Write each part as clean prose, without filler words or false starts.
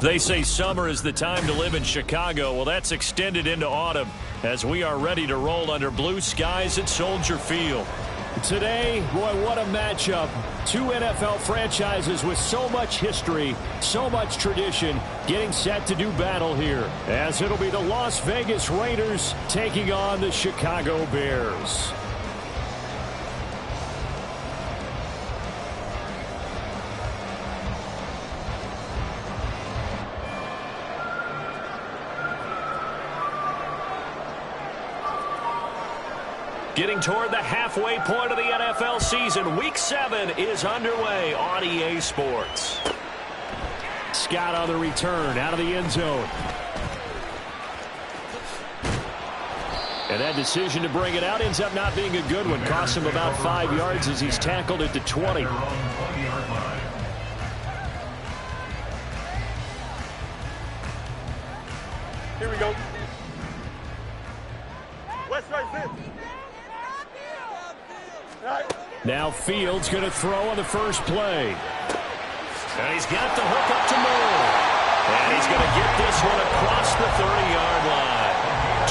They say summer is the time to live in Chicago. Well, that's extended into autumn as we are ready to roll under blue skies at Soldier Field. Today, boy, what a matchup. Two NFL franchises with so much history, so much tradition, getting set to do battle here, as it'll be the Las Vegas Raiders taking on the Chicago Bears. Getting toward the halfway point of the NFL season, Week 7 is underway on EA Sports. Scott on the return, out of the end zone. And that decision to bring it out ends up not being a good one. Costs him about 5 yards as he's tackled at the 20. Here we go. West right fit. Now Fields going to throw on the first play. And he's got the hook up to Moore. And he's going to get this one across the 30-yard line.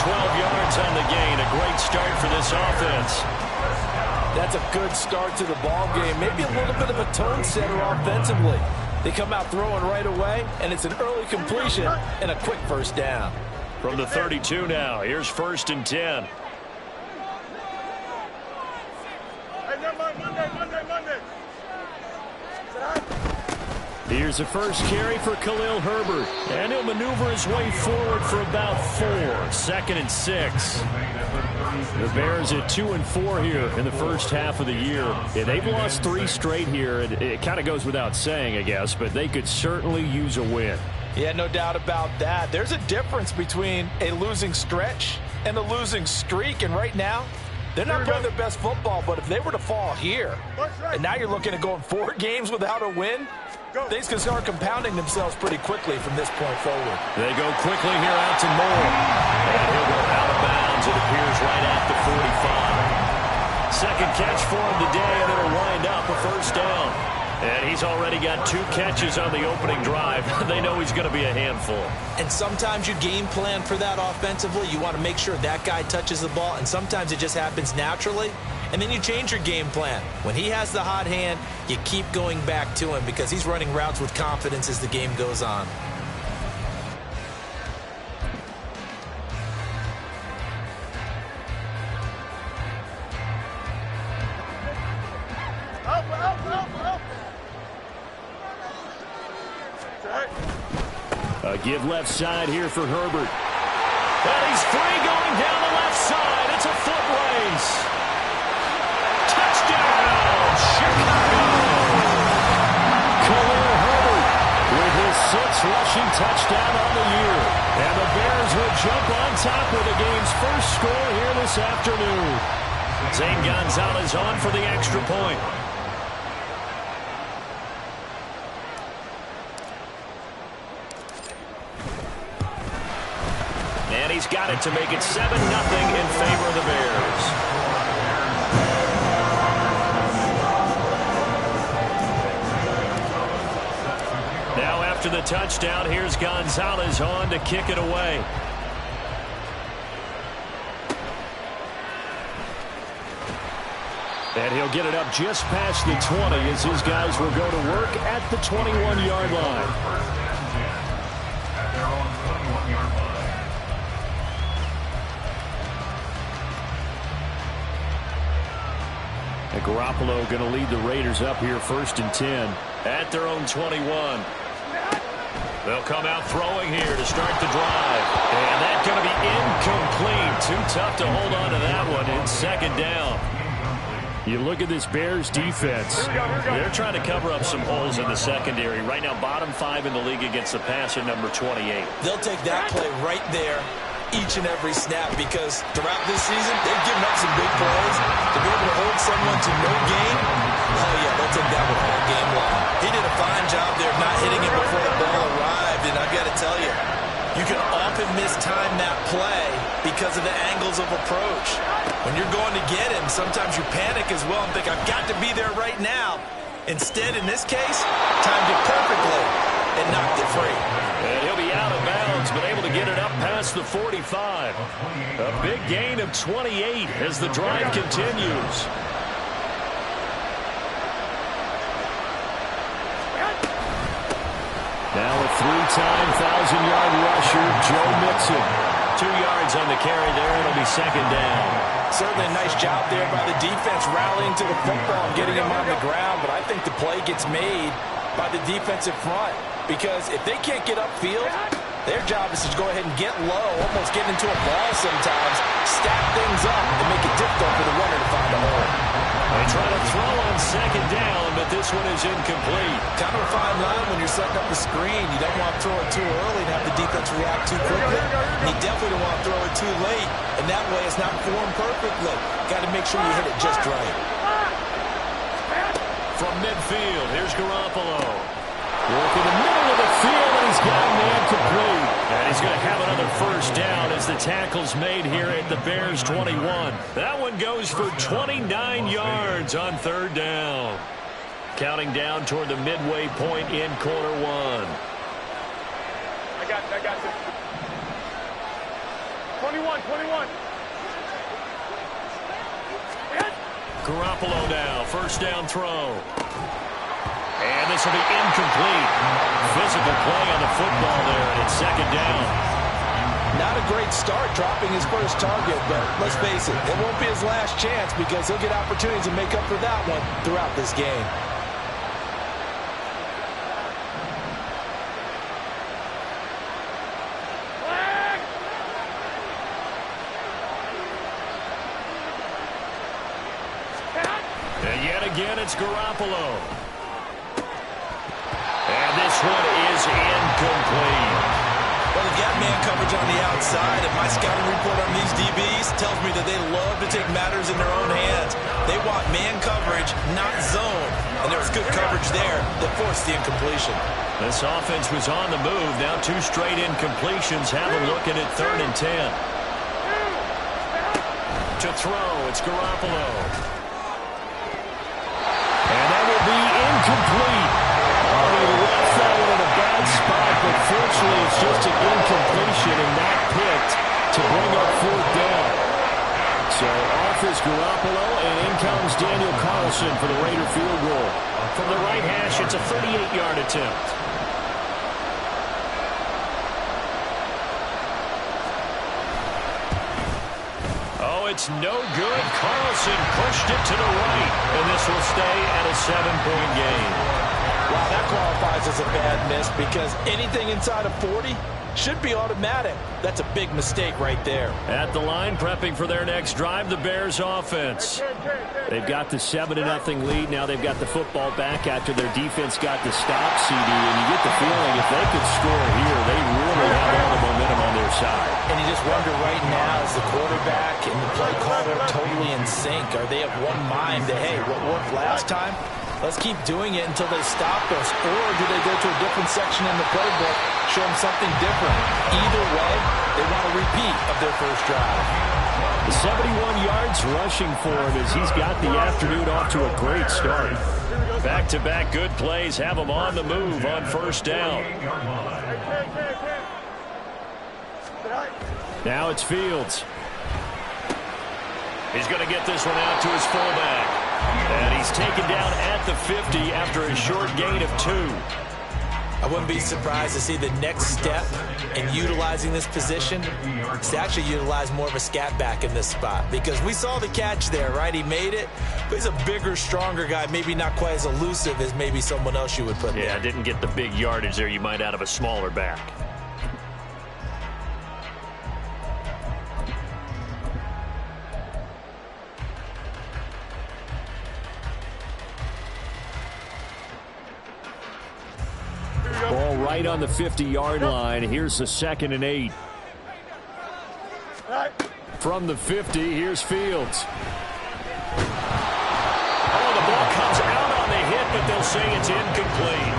12 yards on the gain. A great start for this offense. That's a good start to the ball game. Maybe a little bit of a tone setter offensively. They come out throwing right away, and it's an early completion and a quick first down. From the 32 now, here's 1st and 10. Here's the first carry for Khalil Herbert. And he'll maneuver his way forward for about 4. 2nd and 6. The Bears at 2-4 here in the first half of the year. Yeah, they've lost 3 straight here. It kind of goes without saying, I guess, but they could certainly use a win. Yeah, no doubt about that. There's a difference between a losing stretch and a losing streak. And right now, they're not playing their best football, but if they were to fall here, and now you're looking at going 4 games without a win, things can start compounding themselves pretty quickly from this point forward. They go quickly here out to Moore. And he'll go out of bounds. It appears right at the 45. Second catch for him today, and it'll wind up a first down. And he's already got 2 catches on the opening drive. They know he's going to be a handful. And sometimes you game plan for that offensively. You want to make sure that guy touches the ball, and sometimes it just happens naturally. And then you change your game plan. When he has the hot hand, you keep going back to him because he's running routes with confidence as the game goes on. A give left side here for Herbert. And he's free going down the left side. It's a foot race. Touchdown, Chicago! Khalil Herbert with his 6th rushing touchdown on the year. And the Bears will jump on top with the game's first score here this afternoon. Zane Gonzalez on for the extra point. And he's got it to make it 7-0 in favor of the Bears. Now after the touchdown, here's Gonzalez on to kick it away. And he'll get it up just past the 20 as his guys will go to work at the 21-yard line. And Garoppolo going to lead the Raiders up here 1st and 10. At their own 21. They'll come out throwing here to start the drive. And that's going to be incomplete. Too tough to hold on to that one. It's 2nd down. You look at this Bears defense. They're trying to cover up some holes in the secondary. Right now, bottom 5 in the league against the passer, number 28. They'll take that play right there each and every snap because throughout this season, they've given up some big plays. To be able to hold someone to no gain, oh yeah, they'll take that one all game long. He did a fine job there of not hitting him before the ball arrived, and I've got to tell you, you can often mistime that play because of the angles of approach. When you're going to get him, sometimes you panic as well and think, I've got to be there right now. Instead, in this case, timed it perfectly. and knocked it free. And he'll be out of bounds, but able to get it up past the 45. A big gain of 28 as the drive continues. Now a three-time 1,000-yard rusher, Joe Mixon. 2 yards on the carry there. It'll be second down. Certainly a nice job there by the defense rallying to the football and getting him on the ground, but I think the play gets made by the defensive front because if they can't get upfield, their job is to go ahead and get low, almost get into a ball sometimes, stack things up, and make it difficult for the runner to find a hole. They try to throw on second down, but this one is incomplete. Kind of a fine line when you're setting up the screen. You don't want to throw it too early and have the defense react too quickly. And you definitely don't want to throw it too late, and that way it's not formed perfectly. Got to make sure you hit it just right. From midfield, here's Garoppolo. Working the middle of the field, and he's got a man complete. And he's going to have another first down as the tackle's made here at the Bears 21. That one goes for 29 yards on third down. Counting down toward the midway point in quarter one. I got you. 21. Garoppolo now, first down throw. And this will be incomplete. Physical play on the football there, and it's second down. Not a great start dropping his first target, but let's face it won't be his last chance because he'll get opportunities to make up for that one throughout this game. And yet again, it's Garoppolo. And this one is incomplete. Well, they've got man coverage on the outside, and my scouting report on these DBs tells me that they love to take matters in their own hands. They want man coverage, not zone. And there was good coverage there that forced the incompletion. This offense was on the move. Now 2 straight incompletions have them looking at 3rd and 10. To throw, it's Garoppolo. And that will be incomplete. Oh, he left that one in a bad spot, but fortunately it's just an incompletion and not picked to bring up 4th down. So off is Garoppolo, and in comes Daniel Carlson for the Raider field goal. From the right hash, it's a 38-yard attempt. Oh, it's no good. Carlson pushed it to the right, and this will stay at a 7-point game. Wow, that qualifies as a bad miss because anything inside of 40 should be automatic. That's a big mistake right there. At the line, prepping for their next drive, the Bears offense. They've got the 7-0 lead. Now they've got the football back after their defense got the stop, CD, and you get the feeling if they could score here, they really have all the momentum on their side. And you just wonder right now, is the quarterback and the play caller totally in sync? Are they of one mind that, hey, what worked last time? Let's keep doing it until they stop us. Or do they go to a different section in the playbook, show them something different? Either way, they want a repeat of their first drive. 71 yards rushing for him as he's got the afternoon off to a great start. Back-to-back good plays have him on the move on first down. Now it's Fields. He's going to get this one out to his fullback. And he's taken down at the 50 after a short gain of 2. I wouldn't be surprised to see the next step in utilizing this position is to actually utilize more of a scat back in this spot. Because we saw the catch there, right? He made it. But he's a bigger, stronger guy, maybe not quite as elusive as maybe someone else you would put there. Yeah, didn't get the big yardage there you might out of a smaller back. Ball right on the 50-yard line. Here's the 2nd and 8. From the 50, here's Fields. Oh, the ball comes out on the hit, but they'll say it's incomplete.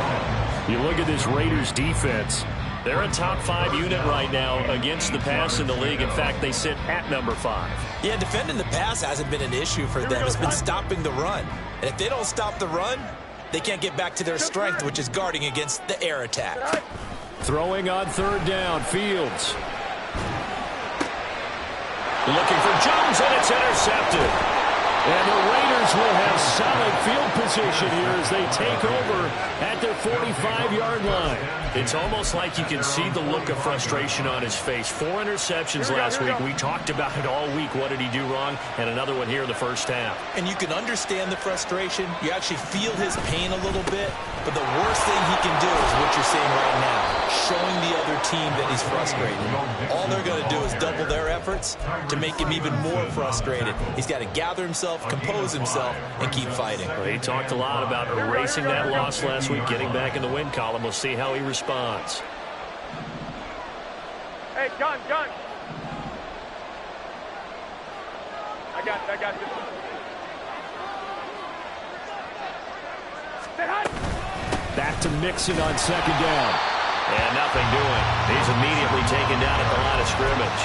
You look at this Raiders defense. They're a top 5 unit right now against the pass in the league. In fact, they sit at number 5. Yeah, defending the pass hasn't been an issue for them. It's been stopping the run. And if they don't stop the run, They can't get back to their strength, which is guarding against the air attack. Throwing on third down, Fields. Looking for Jones, and it's intercepted. And the Raiders will have solid field position here as they take over at their 45-yard line. It's almost like you can see the look of frustration on his face. 4 interceptions last week. We talked about it all week. What did he do wrong? And another one here in the first half. And you can understand the frustration. You actually feel his pain a little bit. But the worst thing he can do is what you're seeing right now, showing the other team that he's frustrated. All they're going to do is double their efforts to make him even more frustrated. He's got to gather himself, compose himself, and keep fighting. Well, he talked a lot about erasing that loss last week, getting back in the win column. We'll see how he responds. Hey, gun. I got this. Stay hot. Back to Mixon on second down. And nothing doing. He's immediately taken down at the line of scrimmage.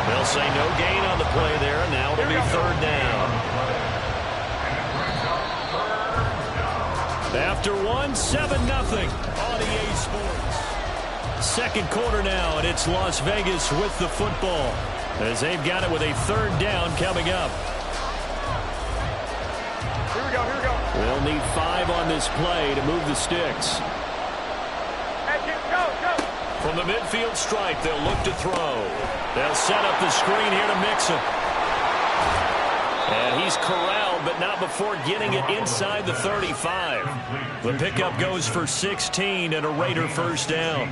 They'll say no gain on the play there, and now it'll be third down. After 7-0 on EA Sports. Second quarter now, and it's Las Vegas with the football as they've got it with a third down coming up. Here we go. They'll need 5 on this play to move the sticks. Hey, go. From the midfield stripe, they'll look to throw. They'll set up the screen here to Mixon. And he's corralled, but not before getting it inside the 35. The pickup goes for 16 and a Raider first down.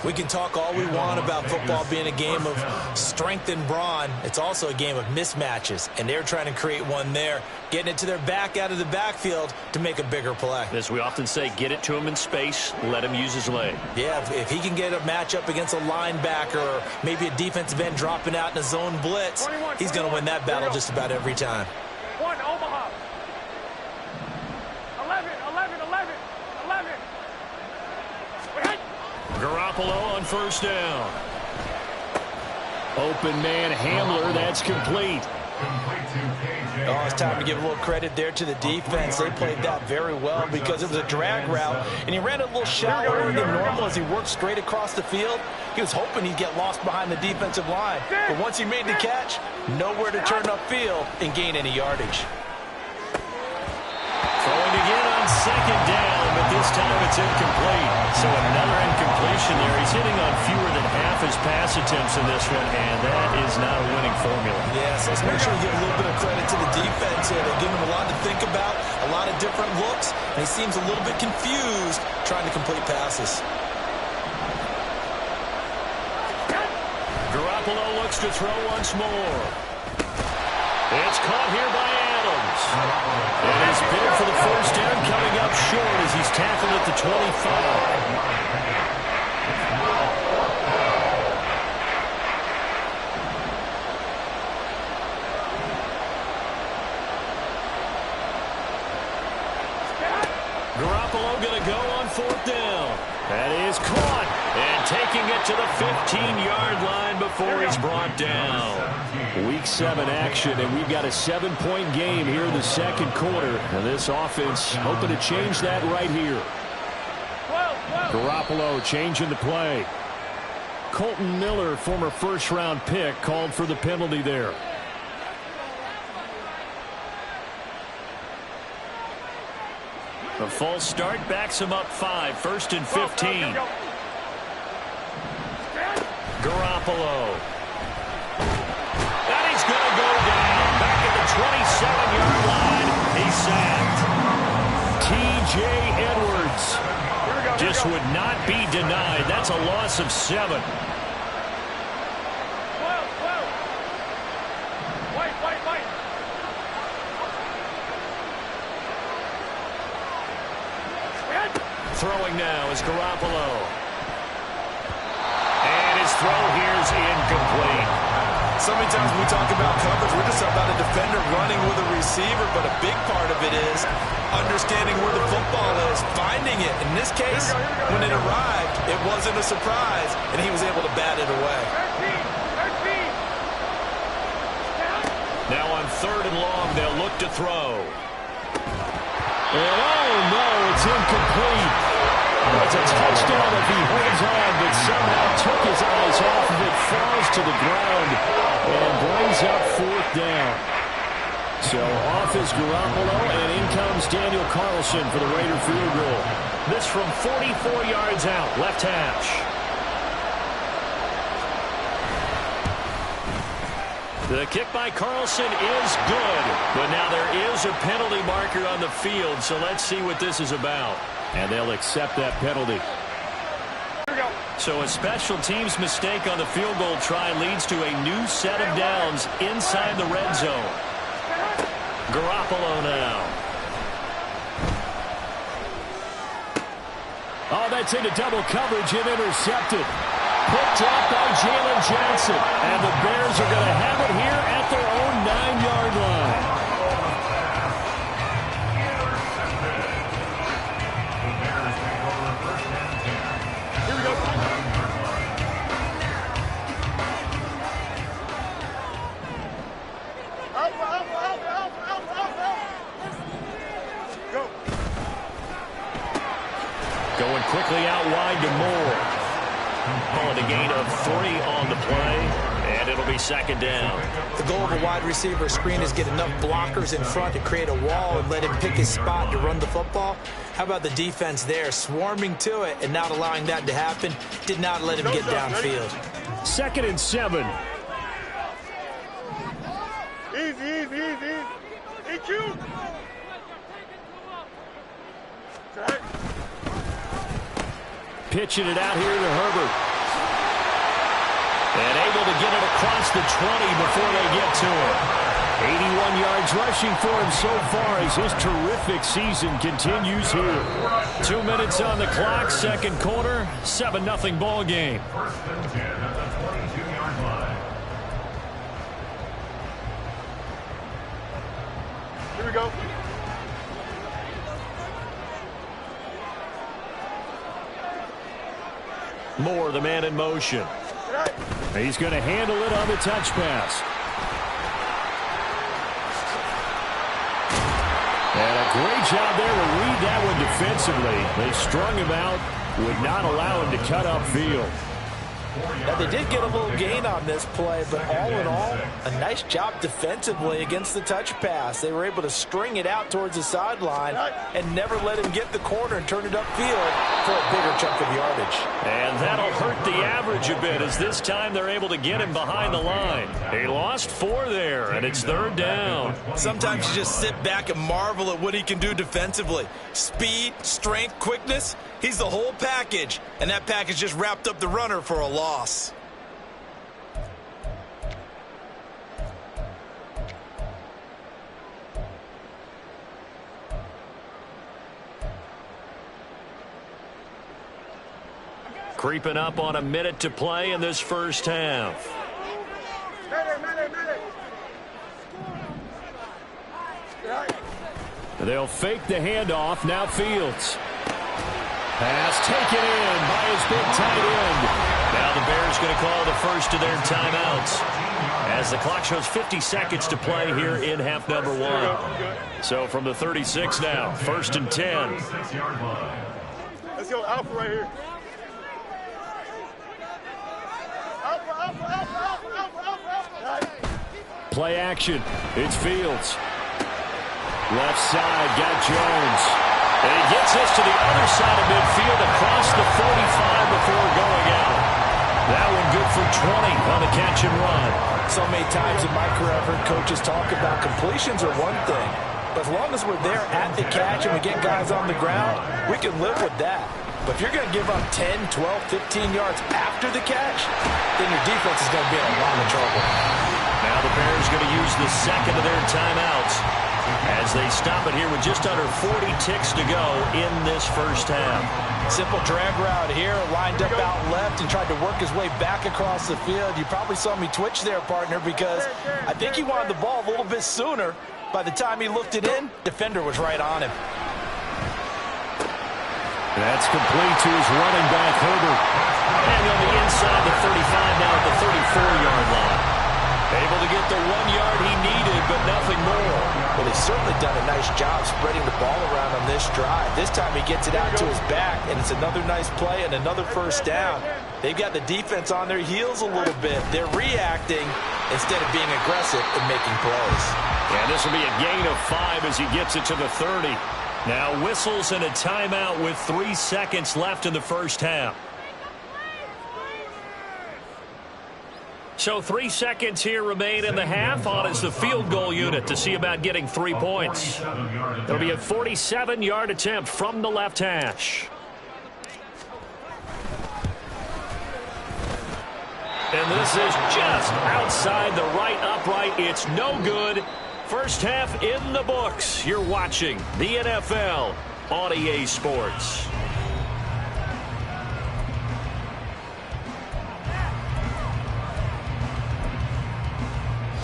We can talk all we want about football being a game of strength and brawn. It's also a game of mismatches, and they're trying to create one there, getting it to their back out of the backfield to make a bigger play. As we often say, get it to him in space, let him use his leg. Yeah, if he can get a matchup against a linebacker or maybe a defensive end dropping out in a zone blitz, he's going to win that battle just about every time. 1, Omaha. 11. Garoppolo on first down. Open man Hamler, that's complete. Oh, it's time to give a little credit there to the defense. They played that very well because it was a drag route, and he ran a little shallower than normal as he worked straight across the field. He was hoping he'd get lost behind the defensive line, but once he made the catch, nowhere to turn upfield and gain any yardage. Throwing again on second down, but this time it's incomplete. So another incompletion there. He's hitting on fewer than half his pass attempts in this one, and that is not a winning formula. Yeah, so let's make sure we give a little bit of credit to the defense here. They're giving him a lot to think about, a lot of different looks, and he seems a little bit confused trying to complete passes. Garoppolo looks to throw once more. It's caught here by Adams. And his bid for the first down coming up short as he's tackled at the 25. Garoppolo going to go on fourth down. That is caught. And taking it to the 15-yard line before he's brought down. Week 7 action, and we've got a 7-point game here in the second quarter. And this offense hoping to change that right here. Garoppolo changing the play. Colton Miller, former first-round pick, called for the penalty there. A false start backs him up 5. First and 15. Garoppolo. And he's going to go down. Back at the 27-yard line. He's sacked. T.J. Edwards just would not be denied. That's a loss of 7. Throwing now is Garoppolo. And his throw here is incomplete. So many times when we talk about coverage, we're just about a defender running with a receiver, but a big part of it is understanding where the football is, finding it. In this case, when it arrived, it wasn't a surprise, and he was able to bat it away. Now on third and long, they'll look to throw. And oh no, it's incomplete. It's a touchdown if he holds on, but somehow took his eyes off of it, falls to the ground, and brings up fourth down. So off is Garoppolo, and in comes Daniel Carlson for the Raider field goal. This from 44 yards out, left hash. The kick by Carlson is good, but now there is a penalty marker on the field, so let's see what this is about. And they'll accept that penalty. So a special teams mistake on the field goal try leads to a new set of downs inside the red zone. Garoppolo now. Oh, that's into double coverage and intercepted. Picked up by Jalen Johnson. And the Bears are going to have it here at their own 9-yard line. Going quickly out wide to Moore. Calling a gain of 3 on the play, and it'll be second down. The goal of a wide receiver screen is get enough blockers in front to create a wall and let him pick his spot to run the football. How about the defense there, swarming to it and not allowing that to happen? Did not let him get downfield. 2nd and 7. Easy. EQ. Pitching it out here to Herbert. And able to get it across the 20 before they get to him. 81 yards rushing for him so far as his terrific season continues here. 2 minutes on the clock, second quarter, 7-0 ball game. Here we go. Moore, the man in motion. He's going to handle it on the touch pass. And a great job there to read that one defensively. They strung him out, would not allow him to cut upfield. Now, they did get a little gain on this play, but all in all, a nice job defensively against the touch pass. They were able to string it out towards the sideline and never let him get the corner and turn it upfield for a bigger chunk of yardage. And that'll hurt the average a bit as this time they're able to get him behind the line. He lost 4 there, and it's 3rd down. Sometimes you just sit back and marvel at what he can do defensively. Speed, strength, quickness. He's the whole package, and that package just wrapped up the runner for a loss. Creeping up on a minute to play in this first half. They'll fake the handoff. Now Fields. Pass taken in by his big tight end. Now the Bears going to call the first of their timeouts as the clock shows 50 seconds to play here in half number 1. So from the 36 now, 1st and 10. Let's go Alpha right here. Alpha. Play action. It's Fields. Left side, got Jones. And he gets this to the other side of midfield across the 45 before going out. That one good for 20 on the catch and run. So many times in my career I've heard coaches talk about completions are one thing. But as long as we're there at the catch and we get guys on the ground, we can live with that. But if you're going to give up 10, 12, 15 yards after the catch, then your defense is going to be in a lot of trouble. Now the Bears going to use the second of their timeouts as they stop it here with just under 40 ticks to go in this first half. Simple drag route here, lined up out left and tried to work his way back across the field. You probably saw me twitch there, partner, because I think he wanted the ball a little bit sooner. By the time he looked it in, defender was right on him. That's complete to his running back, Herbert. And on the inside, the 35 now at the 34-yard line. Able to get the 1 yard he needed, but nothing more. Well, they've certainly done a nice job spreading the ball around on this drive. This time he gets it out to his back, and it's another nice play and another first down. They've got the defense on their heels a little bit. They're reacting instead of being aggressive and making plays. And this will be a gain of 5 as he gets it to the 30. Now whistles and a timeout with 3 seconds left in the first half. So 3 seconds here remain in the half. On is the field goal unit to see about getting 3 points. There'll be a 47-yard attempt from the left hash. And this is just outside the right upright. It's no good. First half in the books. You're watching the NFL on EA Sports.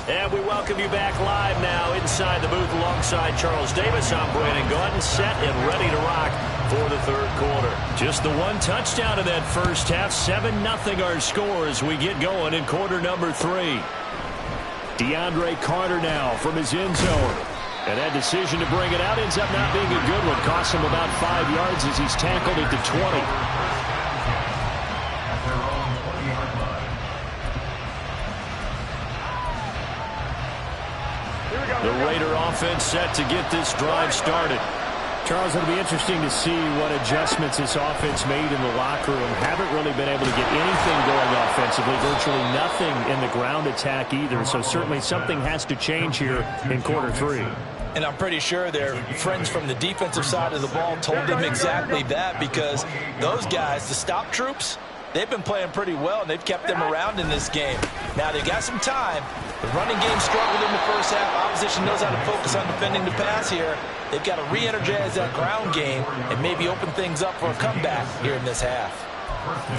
And we welcome you back live now inside the booth alongside Charles Davis. I'm Brandon Gaudin, set and ready to rock for the third quarter. Just the one touchdown in that first half. 7-0 our score as we get going in quarter number 3. DeAndre Carter now from his end zone. And that decision to bring it out ends up not being a good one. Costs him about 5 yards as he's tackled at the 20. The Raider offense set to get this drive started. Charles, it'll be interesting to see what adjustments this offense made in the locker room. Haven't really been able to get anything going offensively. Virtually nothing in the ground attack either. So certainly something has to change here in quarter 3. And I'm pretty sure their friends from the defensive side of the ball told them exactly that, because those guys, the stop troops, they've been playing pretty well, and they've kept them around in this game. Now, they've got some time. The running game struggled in the first half. Opposition knows how to focus on defending the pass here. They've got to re-energize that ground game and maybe open things up for a comeback here in this half.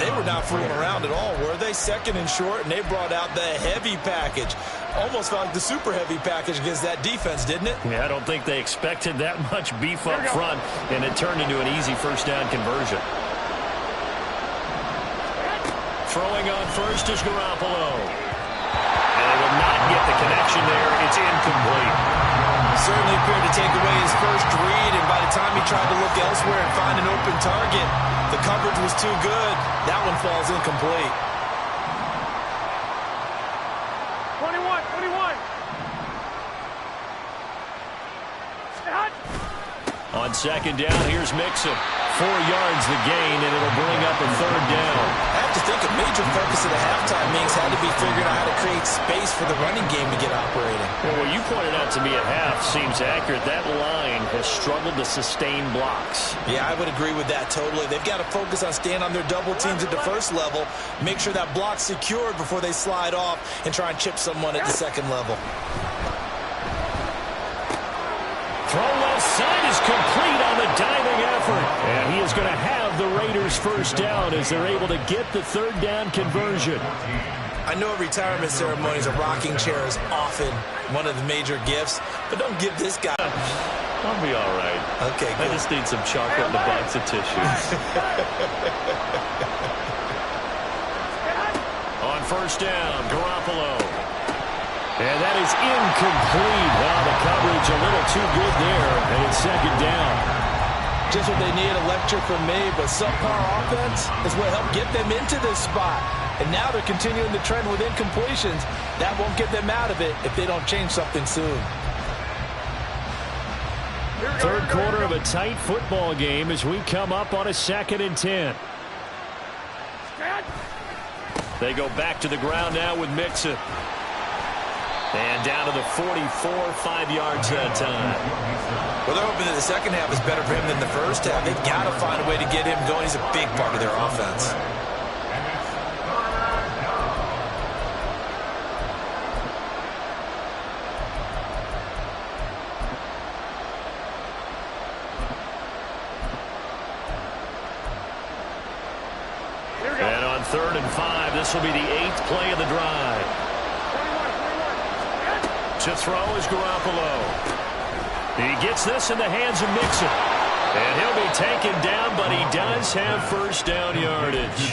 They were not fooling around at all, were they? Second and short, and they brought out the heavy package. Almost felt like the super heavy package against that defense, didn't it? Yeah, I don't think they expected that much beef up front, and it turned into an easy first down conversion. Throwing on first is Garoppolo. And they will not get the connection there. It's incomplete. Certainly appeared to take away his first read, and by the time he tried to look elsewhere and find an open target, the coverage was too good. That one falls incomplete. 21. On second down, here's Mixon. 4 yards the gain, and it'll bring up a third down. I have to think a major focus of the halftime meetings had to be figuring out how to create space for the running game to get operating. Well, what you pointed out to me at half seems accurate. That line has struggled to sustain blocks. Yeah, I would agree with that totally. They've got to focus on staying on their double teams at the first level, make sure that block's secured before they slide off and try and chip someone at the second level. Throw well side is complete on the diving effort. And he is going to have the Raiders first down as they're able to get the third down conversion. I know at retirement ceremonies, a rocking chair is often one of the major gifts, but don't give this guy. I'll be all right. Okay, good. I just need some chocolate and a box of tissues. On first down, Garoppolo. And that is incomplete. Well, the coverage a little too good there, and it's second down. Just what they need, a lecture from me, but subpar offense is what helped get them into this spot. And now they're continuing the trend with incompletions. That won't get them out of it if they don't change something soon. Third quarter of a tight football game as we come up on a 2nd and 10. They go back to the ground now with Mixon. And down to the 44, 5 yards that time. Well, they're hoping that the second half is better for him than the first half. They've got to find a way to get him going. He's a big part of their offense. And on 3rd and 5, this will be the 8th play of the drive. To throw is Garoppolo. He gets this in the hands of Mixon. And he'll be taken down, but he does have first down yardage.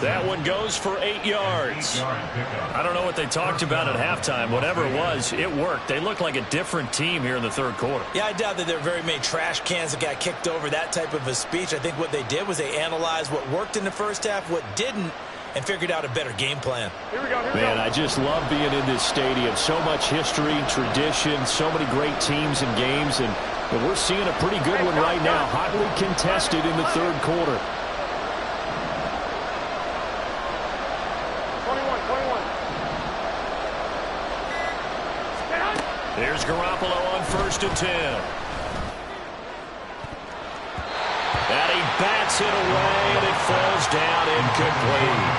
That one goes for 8 yards. I don't know what they talked about at halftime. Whatever it was, it worked. They look like a different team here in the third quarter. Yeah, I doubt that there are very many trash cans that got kicked over, that type of a speech. I think what they did was they analyzed what worked in the first half, what didn't, and figured out a better game plan. Here we go. Man, I just love being in this stadium. So much history, tradition, so many great teams and games, and we're seeing a pretty good one right now. Hotly contested in the third quarter. 21. Here's Garoppolo on 1st and 10. And he bats it away, and it falls down incomplete.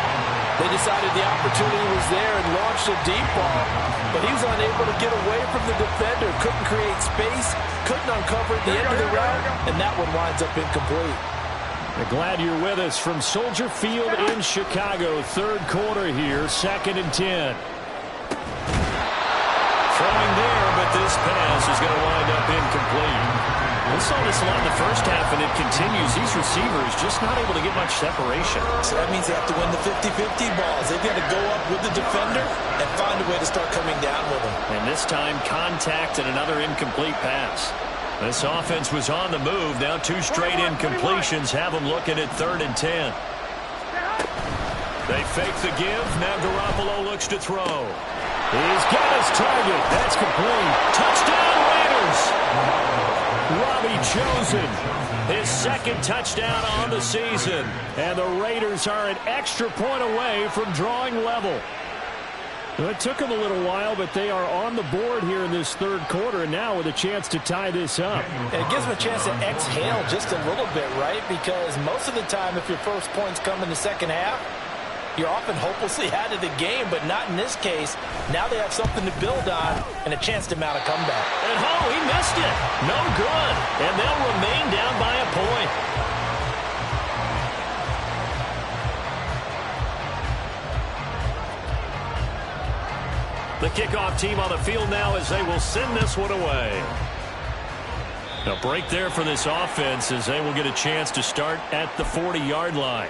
They decided the opportunity was there and launched a deep ball, but he was unable to get away from the defender, couldn't create space, couldn't uncover at the end of the route, and that one winds up incomplete. We're glad you're with us from Soldier Field in Chicago. Third quarter here, 2nd and 10. Throwing there, but this pass is going to wind up incomplete. We saw this a lot in the first half, and it continues. These receivers just not able to get much separation. So that means they have to win the 50-50 balls. They've got to go up with the defender and find a way to start coming down with them. And this time, contact and another incomplete pass. This offense was on the move. Now 2 straight incompletions have them looking at 3rd and 10. They fake the give. Now Garoppolo looks to throw. He's got his target. That's complete. Touchdown, Raiders! Robbie Chosen, his 2nd touchdown on the season. And the Raiders are an extra point away from drawing level. Well, it took them a little while, but they are on the board here in this third quarter, and now with a chance to tie this up. And it gives them a chance to exhale just a little bit, right? Because most of the time, if your first points come in the second half, you're often hopelessly out of the game, but not in this case. Now they have something to build on and a chance to mount a comeback. And he missed it. No good. And they'll remain down by a point. The kickoff team on the field now as they will send this one away. A break there for this offense as they will get a chance to start at the 40-yard line.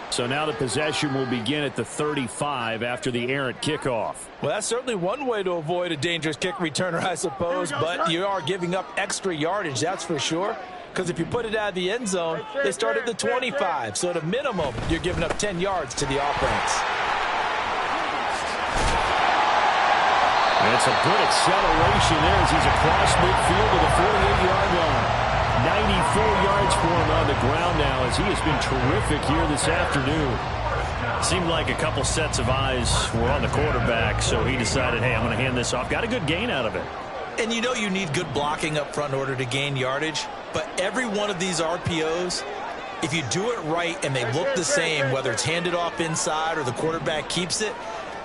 So now the possession will begin at the 35 after the errant kickoff. Well, that's certainly one way to avoid a dangerous kick returner, I suppose, but you are giving up extra yardage, that's for sure. Because if you put it out of the end zone, they start at the 25. So at a minimum, you're giving up 10 yards to the offense. That's a good acceleration there as he's across midfield to the 48-yard line. 94 yards for him on the ground now as he has been terrific here this afternoon. Seemed like a couple sets of eyes were on the quarterback, so he decided, hey, I'm going to hand this off. Got a good gain out of it. And you know you need good blocking up front in order to gain yardage, but every one of these RPOs, if you do it right and they look the same, whether it's handed off inside or the quarterback keeps it,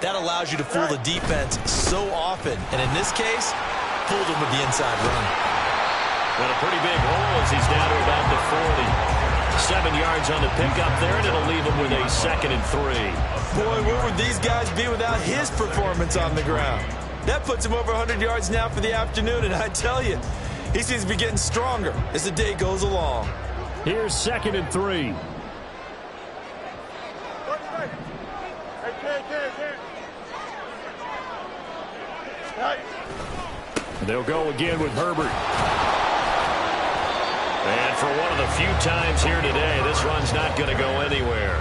that allows you to fool the defense so often. And in this case, fooled them with the inside run. And a pretty big hole as he's down to about the 40. 7 yards on the pickup there, and it'll leave him with a 2nd and 3. Boy, where would these guys be without his performance on the ground? That puts him over 100 yards now for the afternoon, and I tell you, he seems to be getting stronger as the day goes along. Here's 2nd and 3. They'll go again with Herbert. And for one of the few times here today, this run's not going to go anywhere.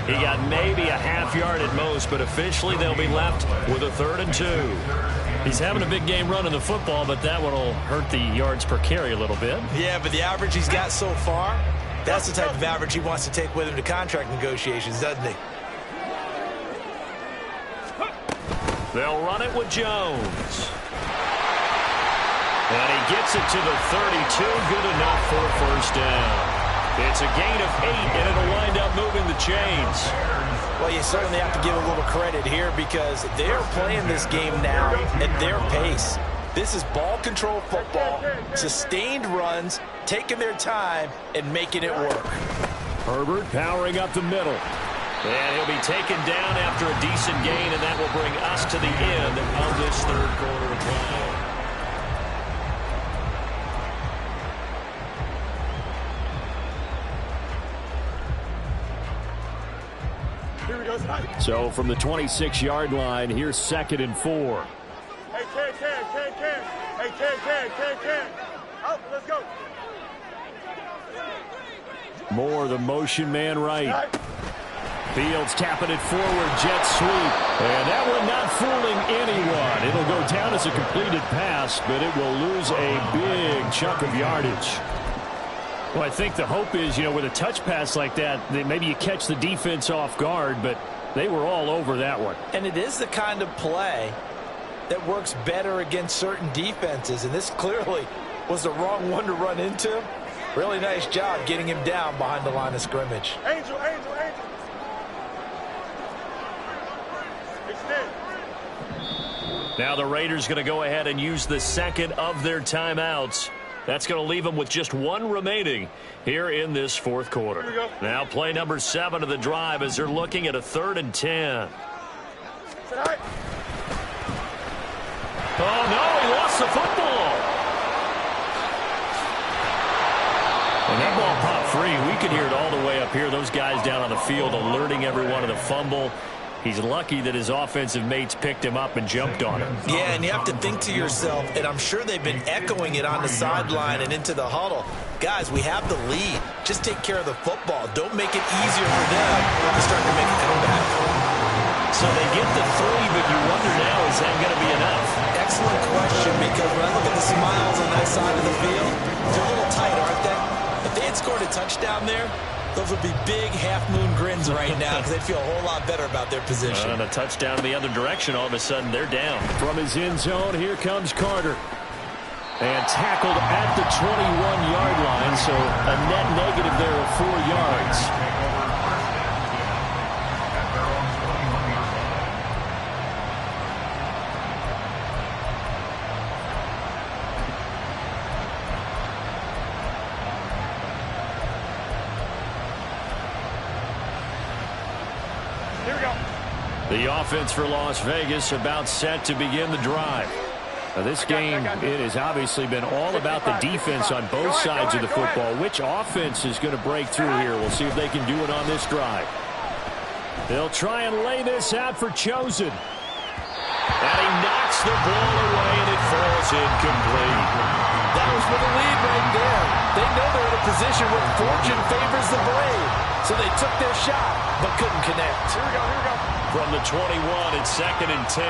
He got maybe a half yard at most, but officially they'll be left with a 3rd and 2. He's having a big game running the football, but that one will hurt the yards per carry a little bit. Yeah, but the average he's got so far, that's the type of average he wants to take with him to contract negotiations, doesn't he? They'll run it with Jones. And he gets it to the 32. Good enough for a 1st down. It's a gain of 8, and it'll wind up moving the chains. Well, you certainly have to give a little credit here because they're playing this game now at their pace. This is ball control football, sustained runs, taking their time, and making it work. Herbert powering up the middle. And he'll be taken down after a decent gain, and that will bring us to the end of this third quarter of play. Here we go. So from the 26-yard line, here's 2nd and 4. Hey, Ken. Hey, Ken. Out, let's go. Moore, the motion man right. Fields tapping it forward, jet sweep. And that one not fooling anyone. It'll go down as a completed pass, but it will lose a big chunk of yardage. Well, I think the hope is, with a touch pass like that, maybe you catch the defense off guard, but they were all over that one. And it is the kind of play that works better against certain defenses, and this clearly was the wrong one to run into. Really nice job getting him down behind the line of scrimmage. Angel. Now the Raiders going to go ahead and use the second of their timeouts. That's going to leave them with just one remaining here in this fourth quarter. Now play number 7 of the drive as they're looking at a 3rd and 10. Oh, no, he lost the football. And that ball popped free. We could hear it all the way up here. Those guys down on the field alerting everyone of the fumble. He's lucky that his offensive mates picked him up and jumped on him. Yeah, and you have to think to yourself, and I'm sure they've been echoing it on the sideline and into the huddle. Guys, we have the lead. Just take care of the football. Don't make it easier for them to start to make a comeback. So they get the 3, but you wonder now, is that going to be enough? Excellent question, because when I look at the smiles on that side of the field, they're a little tight, aren't they? If they had scored a touchdown there, those would be big half-moon grins right now because they'd feel a whole lot better about their position. And a touchdown in the other direction, all of a sudden they're down. From his end zone, here comes Carter. And tackled at the 21-yard line, so a net negative there of 4 yards. The offense for Las Vegas about set to begin the drive. Now this game, it has obviously been all about the defense on both sides of the football. Which offense is going to break through here? We'll see if they can do it on this drive. They'll try and lay this out for Chosen. And he knocks the ball away, and it falls incomplete. That was for the lead right there. They know they're in a position where fortune favors the brave. So they took their shot, but couldn't connect. Here we go. From the 21, it's 2nd and 10.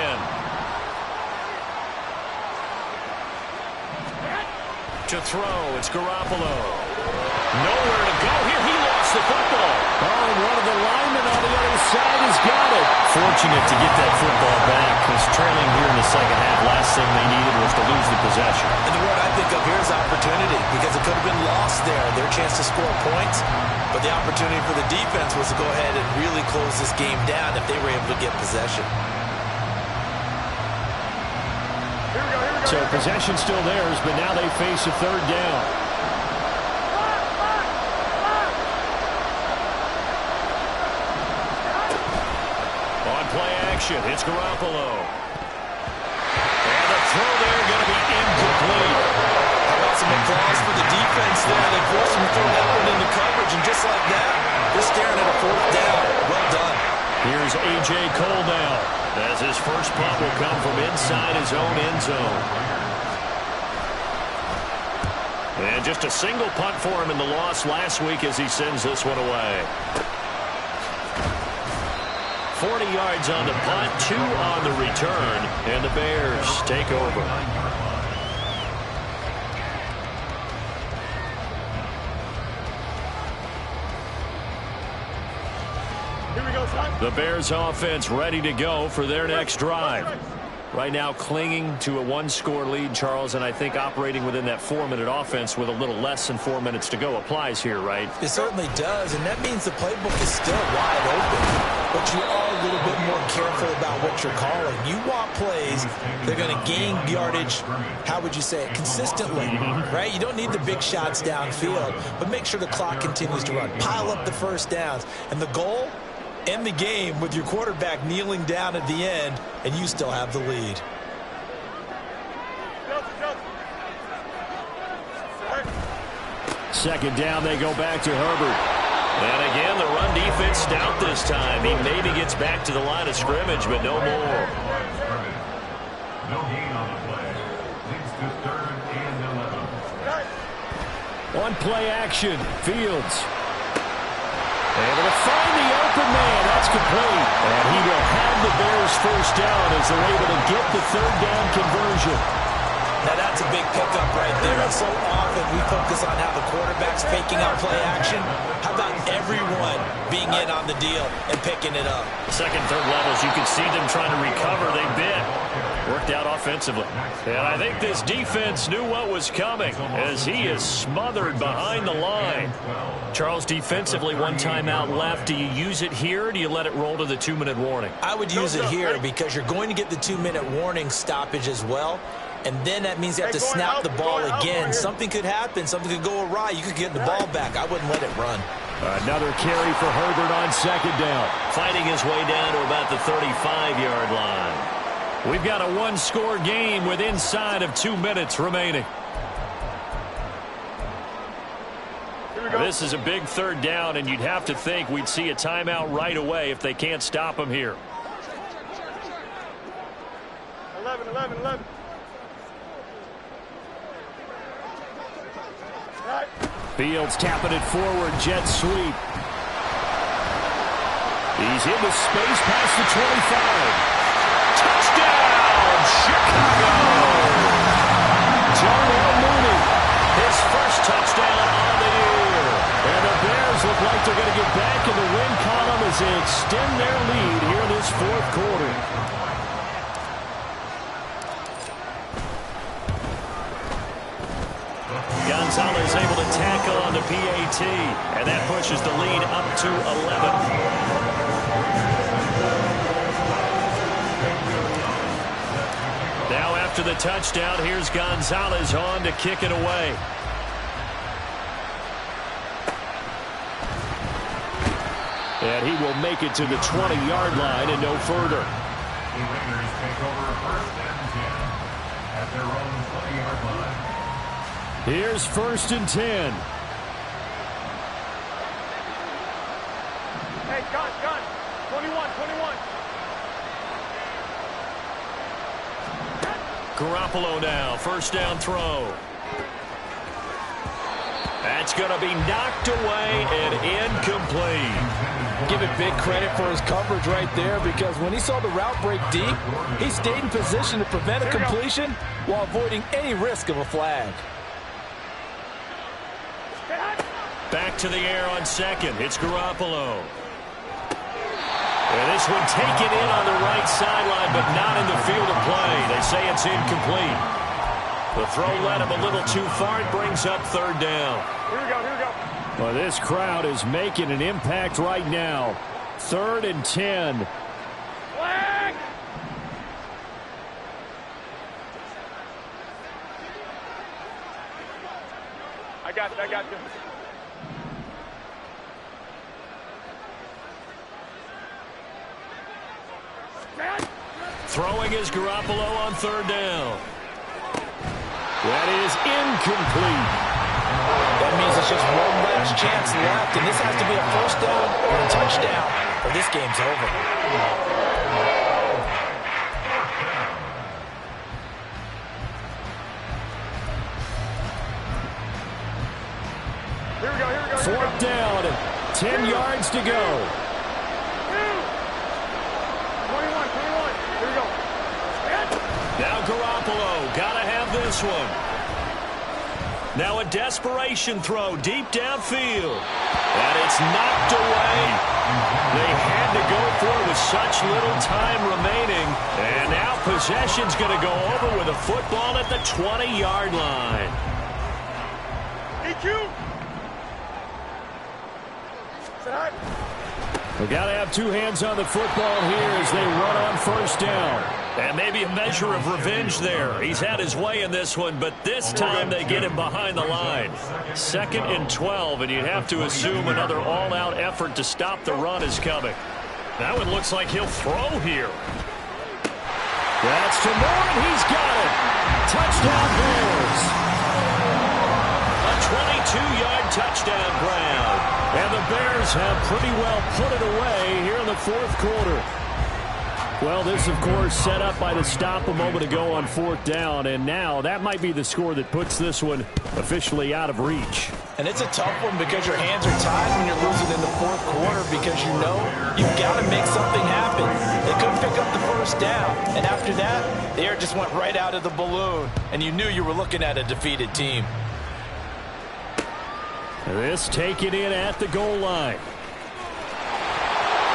To throw, it's Garoppolo. Nowhere to go here. He lost the football. Oh, and one of the linemen on the other side has got it. Fortunate to get that football back, because trailing here in the second half, last thing they needed was to lose the possession. And the word I think of here is opportunity, because it could have been lost there, their chance to score points. But the opportunity for the defense was to go ahead and really close this game down if they were able to get possession. Here we go. So possession still theirs, but now they face a 3rd down. On play action, it's Garoppolo. And the throw there going to be incomplete. How about some applause for the defense there? They forced him to throw that one into coverage, and just like that, they're staring at a 4th down. Well done. Here's A.J. Cole now, as his first punt will come from inside his own end zone. And just a single punt for him in the loss last week as he sends this one away. 40 yards on the punt, 2 on the return, and the Bears take over. The Bears offense ready to go for their next drive. Right now clinging to a 1-score lead, Charles, and I think operating within that 4-minute offense with a little less than 4 minutes to go applies here, right? It certainly does, and that means the playbook is still wide open. But you are a little bit more careful about what you're calling. You want plays that are going to gain yardage, how would you say it, consistently, right? You don't need the big shots downfield, but make sure the clock continues to run. Pile up the first downs. And the goal? End the game with your quarterback kneeling down at the end, and you still have the lead. Second down, they go back to Herbert. And again, the run defense stout this time. He and maybe gets back to the line of scrimmage, but no more. No gain on the play. Leads to 3rd and 11. On play action, Fields. Able to find the open man. That's complete. And he will have the Bears first down as they're able to get the 3rd down conversion. Now that's a big pickup right there. And so often we focus on how the quarterback's faking out play action. How about everyone being in on the deal and picking it up? Second, third levels, you can see them trying to recover. They bit. Worked out offensively. And I think this defense knew what was coming as he is smothered behind the line. Charles, defensively, 1 timeout left. Do you use it here, or do you let it roll to the 2-minute warning? I would use it here because you're going to get the 2-minute warning stoppage as well. And then that means you have to snap the ball again. Something could happen. Something could go awry. You could get the ball back. I wouldn't let it run. Another carry for Herbert on 2nd down. Fighting his way down to about the 35-yard line. We've got a 1-score game with inside of 2 minutes remaining. This is a big 3rd down, and you'd have to think we'd see a timeout right away if they can't stop him here. 11, 11, 11. Fields tapping it forward, jet sweep. He's into space past the 25. Touchdown, Chicago! Darnell Mooney, his first touchdown on the year. And the Bears look like they're going to get back in the win column as they extend their lead here in this 4th quarter. Gonzalez able to tack on the PAT, and that pushes the lead up to 11. Now after the touchdown, here's Gonzalez on to kick it away. And he will make it to the 20-yard line and no further. The Raiders take over 1st and 10 at their own 20-yard line. Here's 1st and 10. Hey, gun. 21, 21. Garoppolo now, 1st down throw. That's going to be knocked away and incomplete. Give it big credit for his coverage right there, because when he saw the route break deep, he stayed in position to prevent a completion while avoiding any risk of a flag. Back to the air on 2nd. It's Garoppolo. And this one taken in on the right sideline, but not in the field of play. They say it's incomplete. The throw led him a little too far. It brings up 3rd down. Here we go. Well, this crowd is making an impact right now. 3rd and 10. Flag! I got you. Throwing is Garoppolo on 3rd down. That is incomplete. That means it's just one last chance left, and this has to be a 1st down or a touchdown, or this game's over. Here we go. 4th down, 10 yards to go. 21. Here we go. Now Garoppolo, gotta have this one. Now a desperation throw deep downfield. And it's knocked away. They had to go for it with such little time remaining. And now possession's going to go over with a football at the 20-yard line. EQ. We got to have 2 hands on the football here as they run on 1st down. And maybe a measure of revenge there. He's had his way in this one, but this time they get him behind the line. 2nd and 12, and you'd have to assume another all-out effort to stop the run is coming. That one looks like he'll throw here. That's to Moore, and he's got it. Touchdown Bears. A 22-yard touchdown grab. And the Bears have pretty well put it away here in the fourth quarter. Well, this, of course, set up by the stop a moment ago on fourth down, and now that might be the score that puts this one officially out of reach. And it's a tough one because your hands are tied when you're losing in the fourth quarter because you know you've got to make something happen. They couldn't pick up the first down, and after that, the air just went right out of the balloon, and you knew you were looking at a defeated team. This taken in at the goal line.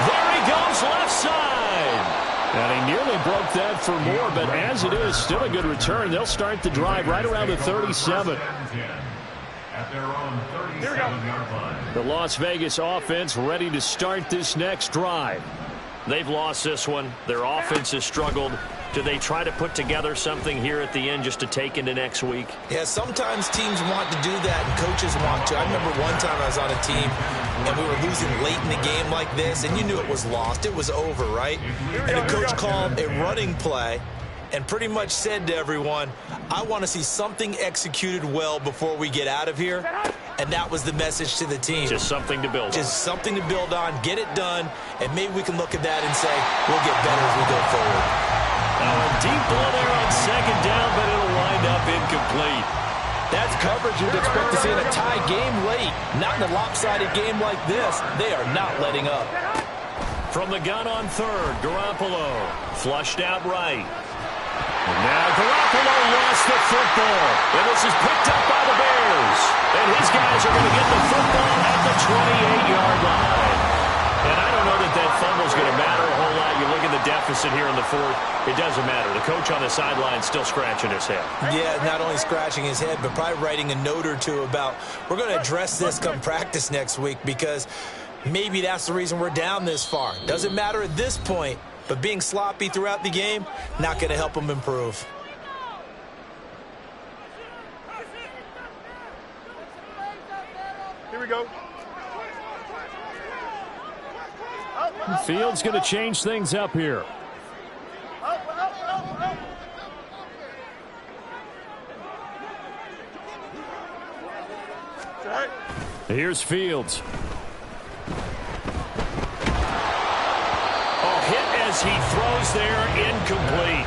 There he goes, left side. And he nearly broke that for more, but as it is, still a good return. They'll start the drive right around the 37. At their own 37-yard line. The Las Vegas offense ready to start this next drive. They've lost this one. Their offense has struggled. Do they try to put together something here at the end just to take into next week? Yeah, sometimes teams want to do that and coaches want to. I remember one time I was on a team and we were losing late in the game like this, and you knew it was lost. It was over, right? And the coach called a running play and pretty much said to everyone, I want to see something executed well before we get out of here. And that was the message to the team. Just something to build on. Just something to build on, get it done, and maybe we can look at that and say, we'll get better as we go forward. A deep ball there on second down, but it'll wind up incomplete. That's coverage you'd expect to see in a tie game late. Not in a lopsided game like this. They are not letting up. From the gun on third, Garoppolo flushed out right. And now Garoppolo lost the football. And this is picked up by the Bears. And his guys are going to get the football at the 28-yard line. And I don't know that that fumble's going to matter a whole lot. You look at the deficit here in the fourth. It doesn't matter. The coach on the sideline still scratching his head. Yeah, not only scratching his head, but probably writing a note or two about, we're going to address this come practice next week because maybe that's the reason we're down this far. Doesn't matter at this point, but being sloppy throughout the game, not going to help them improve. Here we go. Fields going to change things up here. Here's Fields. Hit as he throws there, incomplete.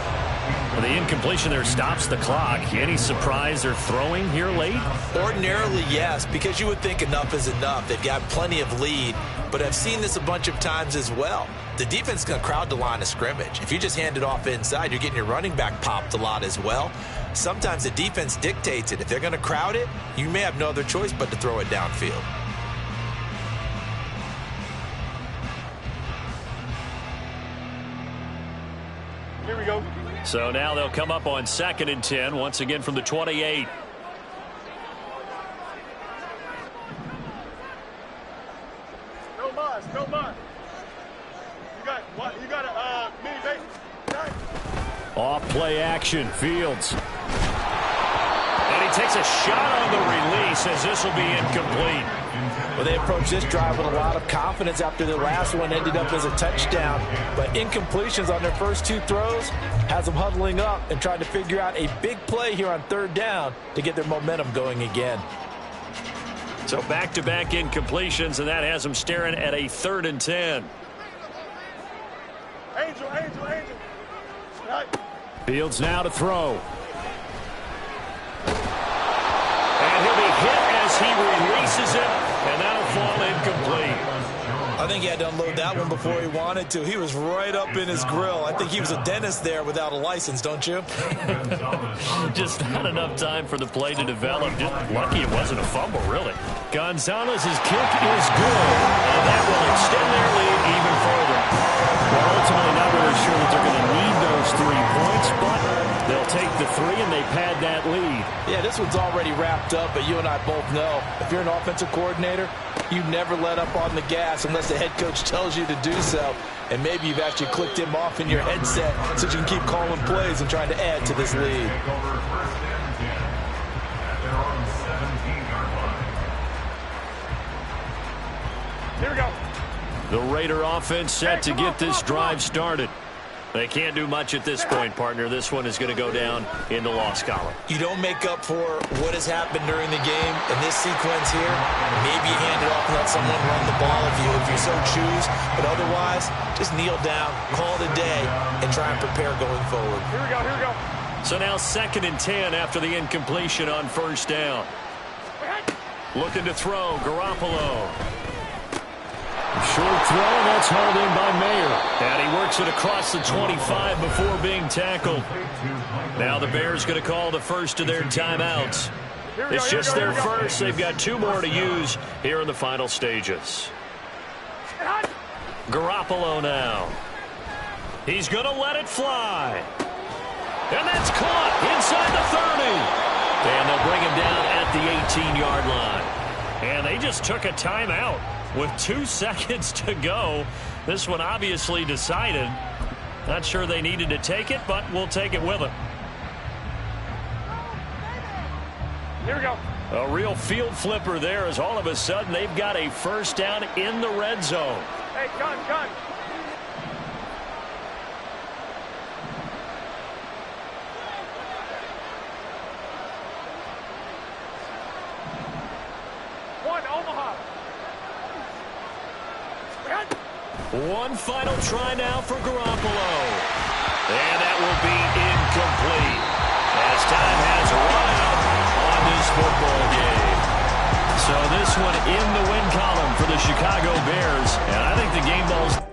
Well, the incompletion there stops the clock. Any surprise they're throwing here late? Ordinarily, yes, because you would think enough is enough. They've got plenty of lead, but I've seen this a bunch of times as well. The defense is going to crowd the line of scrimmage. If you just hand it off inside, you're getting your running back popped a lot as well. Sometimes the defense dictates it. If they're going to crowd it, you may have no other choice but to throw it downfield. Here we go. So now they'll come up on 2nd and 10, once again from the 28. No mas, no mas. You got a mini base. Off play action, Fields. And he takes a shot on the release as this will be incomplete. Well, they approached this drive with a lot of confidence after the last one ended up as a touchdown. But incompletions on their first two throws has them huddling up and trying to figure out a big play here on third down to get their momentum going again. So back-to-back incompletions, and that has them staring at a 3rd and 10. Angel. Right. Fields now to throw. And he'll be hit as he releases it, and that'll fall incomplete. I think he had to unload that one before he wanted to. He was right up in his grill. I think he was a dentist there without a license, don't you? Just not enough time for the play to develop. Just lucky it wasn't a fumble, really. Gonzalez's kick is good, and that will extend their lead even further. Well, ultimately not really sure that they're going to need those 3 points, but they'll take the 3 and they pad that lead. Yeah, this one's already wrapped up, but you and I both know if you're an offensive coordinator, you never let up on the gas unless the head coach tells you to do so. And maybe you've actually clicked him off in your headset so you can keep calling plays and trying to add to this lead. Take over 1st and 10 at their own 17-yard line. Here we go. The Raider offense set to get this drive started. They can't do much at this point, partner. This one is going to go down in the loss column. You don't make up for what has happened during the game. In this sequence here, maybe you hand it off and let someone run the ball if you so choose. But otherwise, just kneel down, call it a day, and try and prepare going forward. Here we go, here we go. So now 2nd and 10 after the incompletion on 1st down. Looking to throw, Garoppolo. Short throw, and that's hauled in by Mayer. And he works it across the 25 before being tackled. Now the Bears going to call the first of their timeouts. It's just their first. They've got 2 more to use here in the final stages. Garoppolo now. He's going to let it fly. And that's caught inside the 30. And they'll bring him down at the 18-yard line. And they just took a timeout with 2 seconds to go. This one obviously decided. Not sure they needed to take it, but we'll take it with them. Here we go. A real field flipper there as all of a sudden they've got a first down in the red zone. Hey, gun. Omaha. One final try now for Garoppolo. And that will be incomplete as time has run out on this football game. So this one in the win column for the Chicago Bears. And I think the game ball's